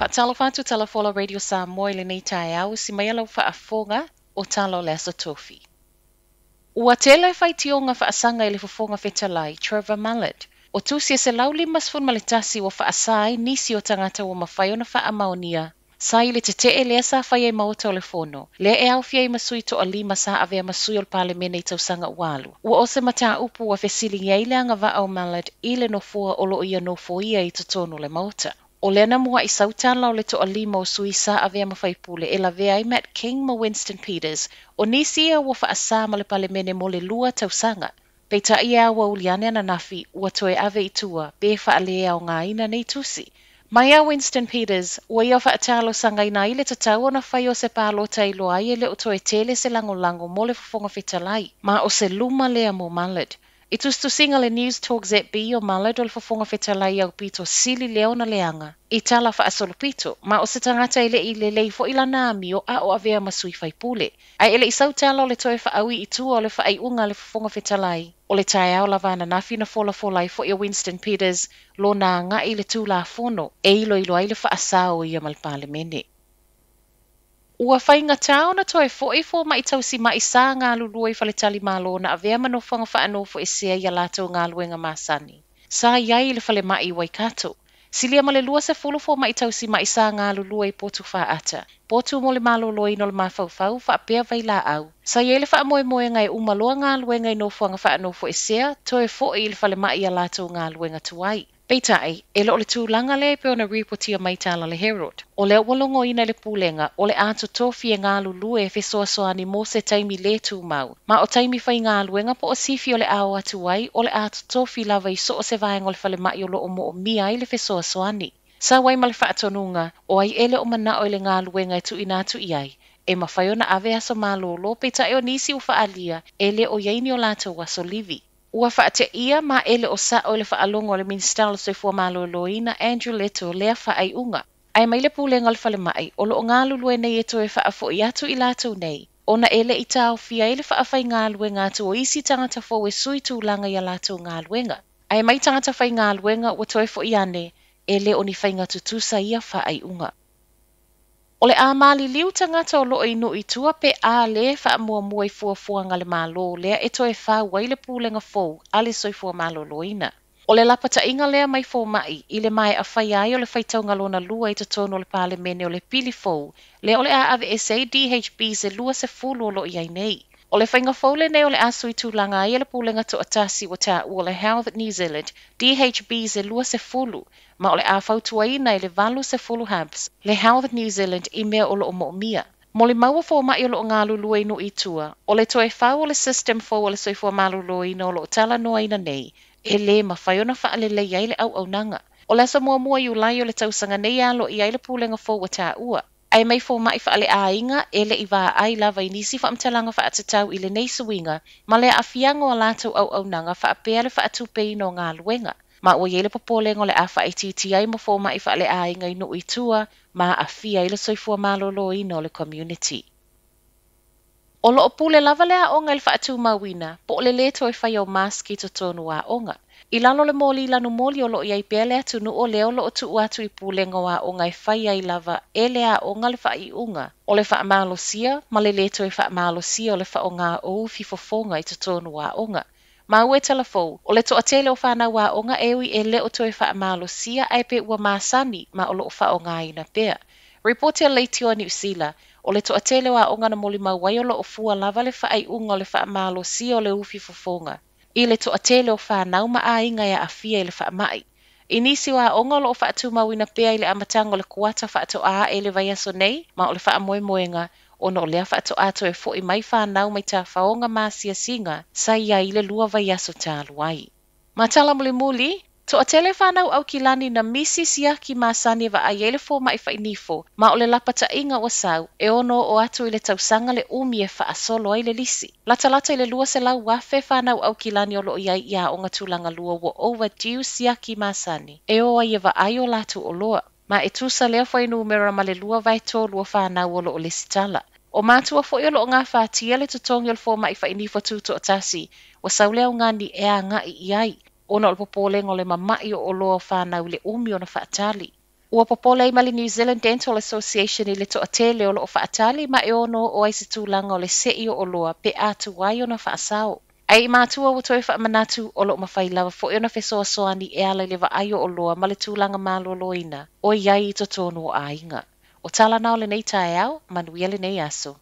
Whaatalofa talafola Radio Samoa le nei tae au si mai alau whaafonga o talo le aso tofi. Ua tele whai tionga whaasanga i le fofonga whetalai, Trevor Mallet. O tusi se lau limas fun maletasi o whaasai nisi o tangata o mawhai o na whaamaonia. Sai le te lea sa whai e mauta o le fono. Le e au fia i masui to a lima sa avea masui o le palemene i tausanga ualu. Ua o se mata upu a fesili ngei le anga va au Mallet i le nofua o lo ia nofo ia i tutonu le mauta. O lena mua i sautala o le to a lima o suisa avea mawhaipule e la vea i Matt King ma Winston Peters o nisi e ua whaasa ma le palemene mo le lua tausanga. Peita ia ua uliane ana nafi ua toe ave i tua be whaalea o ngā ina nei tusi. Mai a Winston Peters, ua ia whaatalo sanga ina i le tatau o na whai o se pālo tailo ai e le o toe tele se lango mo le fofonga whetalai, ma o se luma lea mo Mallet. I tustu singa le News Talk ZB o Mallet o le fofonga whetalai au pito sili leo na leanga. I tala whaasolo pito, ma o se tangata ele i le leifo ila nami o a o avea masui whaipule. Ai ele i sautala o le toe whaawi i tua o le whaai unga le fofonga whetalai. O le tae au lavana nafi na fola i fo i Winston Peters lo na nga i le tūla fono e ilo ai le whaasao i amal palemene. Ua whainga tau na toe fo mai tausi mai sa ngā lulu i whaletali malo na avea manofanga whaanofo e sea i alato ngā luenga masani. Sa iai le whale mai wai kato. Silia male lua se fo mai tausi mai sa ngā lulu i potu whaata. Potu mo le malo loi no le mawhauwhau whaapea vai la au. Sa iai le whaamoe ngai umaloa ngā luenga i nofanga whaanofo e sea toe fo i le whale mai i alato ngā luenga tuai. Peitai, e lo le tūlanga le pe ona reportia mai tala le Herald. O le walongo ina le pulenga, o le ato tofi e ngā lulu e fesoasoani mo se taimi le tū mau. Ma o taimi whai ngā luenga po o sifi o le ao atu ai, o le ato tofi lava i so o se vaenga o le whale mai o lo o mo o mia i le fesoasoani. Sa wai ma le whaatonunga, o ai ele o mana o le ngā luenga e tu inatu i ai. E mawhai ona ave aso malolo, peitai o nisi u whaalia, ele o yaini o lato waso livi. Ua whaate ia ma ele o sa o le whaalongo o le minister soifua maloloina Andrew Leto lea whaai unga. Ai mai le pulenga le whale mai, o lo ngā lulue nei e toe whaafo i atu i lato nei. Ona ele i tau fia ele whaafai ngā luenga atu o isi tangata fo e sui tūlanga i a lato ngā luenga. Ai mai tangata whai ngā luenga ua toe fo i ane, ele o ni whainga tutusa ia whaai unga. O le a mali liu tangata o lo i no i tua pe a le wha mua mua i fuafuanga le malo lea e toe wha wai le pūlenga fōu a le soifua malo loina. O le lapata inga lea mai fō mai i le mai a whai ai o le whaitaunga lona lua i tono le pāle mene o le pili fōu le o le a ave SA DHB se lua se fulu o lo i ai nei. O le whainga fōu le nei o le asui tūlanga ai le pūlenga to atasi o ta ua le Health New Zealand DHB se lua se fulu ma o le a whautuaina i le valu se fulu hubs, le Health New Zealand i mea o lo o mo'omia. Mo le maua fō mai o lo ngā lulua inu i tua, o le toe whau o le system fō o le soifua malulua ina o lo tala noa ina nei, e le ma whaiona whaalele i le au nanga. O le sa mua i ulai o le tausanga nei alo i aile pūlenga fō wa tā ua. Ai mai fō mai whaale a inga, e le i wā ai lava i nisi whaamtalanga whaatatau i le nei suinga, ma le a fiango a lātou au nanga whaapea le whaatupe ino ngā luenga. Ma ua iele popolengo le a whaititi ai mo fō mai whaale a inga inu i tua, ma a fia i le soifua malolo ino le community. O lo pule lava le a onga il whaatu mawina, po le le toi whai o maski to tonu a onga. I lalo le moli lanu moli o lo iai pele atu nu o leo lo o tu atu i pulenga wa onga i whai ai lava e le a onga le whai unga. O le wha malo sia, ma le toi wha malo sia o le wha o ngā o fifofonga i to tonu a onga. Ma ue telefou, o le toa tele o whanau wa onga ewi e le o toi wha malo sia ai pe ua masani ma o lo wha o ngā ina pea. Reporter Leitio New Zealand, o le toa tele wa onga na moli mawai o lo o fua lava le wha ai unga o le wha malo sia o le ufi fofonga. I le toa tele o whanau ma a inga ia a fia i le wha mai. I nisi wa onga o lo o wha atu mawina pea i le amatanga o le kuata wha ato a e le vaiaso nei, ma o le wha moe moenga, o no lea wha ato ato e fo i mai whanau mai tā whaonga māsia singa, sa ia i le lua vaiaso tā luai. Ma tala muli, to a tele whanau au ki lani na misi siaki māsani wa a iele fo mai whainifo, ma o le lapata inga o sau, e ono o atu i le tausanga le umi e wha asolo ai le lisi. Lata i le lua se lau wafe whanau au ki lani o lo iai ia o ngatulanga lua wo overdue siaki māsani, e o ai e wa ai o latu o loa. Ma e tusa lea fwai numera ma le lua vai tō lua whanau o lo o lesitala. O mātua fwoi o lo ngā whātia le tutongi o le fō mai whainifo tūto o tasi, wa saulea o ngani ea ngā i ai. Ona o le popoleng o le mamai o loa whanau le umi o na whaatali. Ua popole ma le New Zealand Dental Association I le toʻatele o loo whaatali ma e ono o ai se tūlanga o le seʻi o loa pe atu ai ona whaasao. Ai I mātua ua toi whaamanatu o loo mawhai lava fo e ona fesoasoani e ala le vaaio o loa ma le tūlanga māloloina o iai I totonu o ainga. O tala nao le nei tae au, manuia le nei aso.